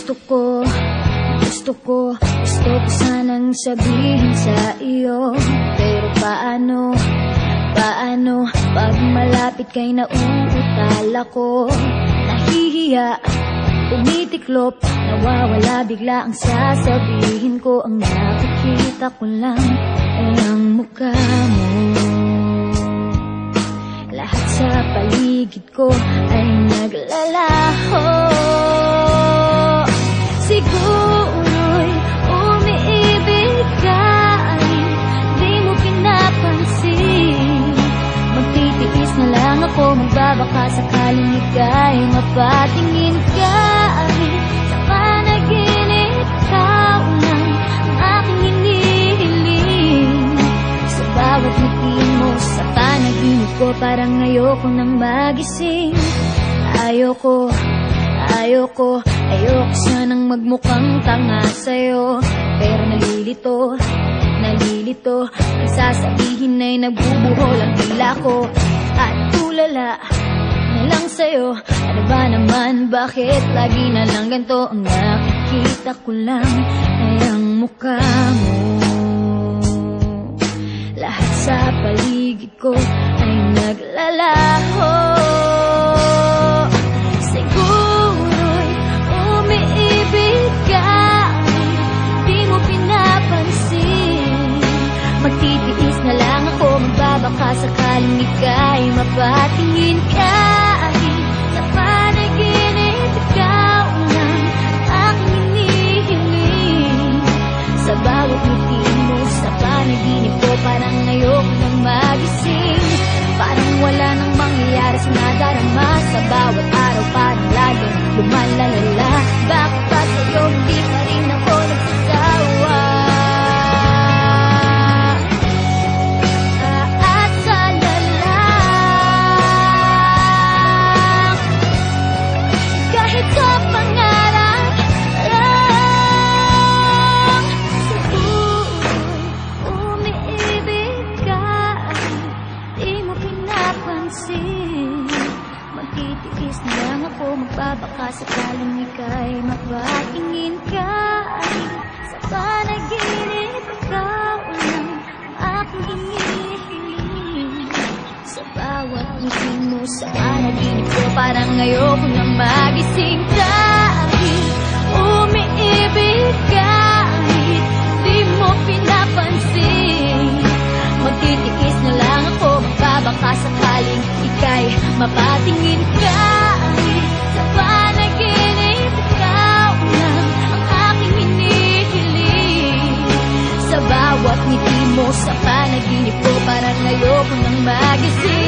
Gusto ko sanang sabihin sa iyo, pero paano pag malapit kay nauutal ako? Nahihiya, umitiklop, nawawala bigla ang sasabihin ko. Ang nakikita ko lang ay ang mukha mo. Lahat sa paligid ko ay naglalaho. Siguro'y umiibig ka, ay di mo pinapansin. Magtitiis na lang ako, magbabaka sakaling ika'y mapatingin ka. Ay sa panaginip, ikaw lang ang aking hinihiling. Sa bawat ngiti mo sa panaginip ko, parang ayoko nang magising. Ayoko sanang magmukhang tanga sa'yo, pero nalilito ang sasabihin ay nagbubuhol ang dila ko. At tulala na lang sa'yo, ano ba naman, bakit lagi na lang ganito? Ang nakikita ko lang ay ang mukha mo. Lahat sa paligid ko ay naglalaho. Siguro'y umiibig ka, di mo pinapansin. Magtitiis na lang ako, magbabaka sakaling ika'y mapatingin ka. Sa panaginip, ikaw lang ang aking hinihiling. Sa bawat ngiti mo sa panaginip ko, parang ayoko nang magising. Parang wala nang mangyayari sa nadarama. Sa bawat araw parang laging lumalalala. Bakit ba sa'yo hindi pa rin ako nagsasawa? At sana lang, kahit sa pangarap lang, siguro'y umiibig ka, di mo pinapansin. Magtitiis na lang ako, magbabaka sakaling ika'y mapatingin ka. Sa panaginip, ikaw lang ang aking hinihiling. Sa bawat ngiti mo sa panaginip ko, parang ayoko nang magising. Dahil umiibig ka, di mo pinapansin. Magtitiis na lang ako, magbabaka sakaling ika'y mapatingin ka. Sa panaginip, ikaw lang ang aking hinihiling. Sa bawat ngiti mo sa panaginip ko, parang ayoko nang magising.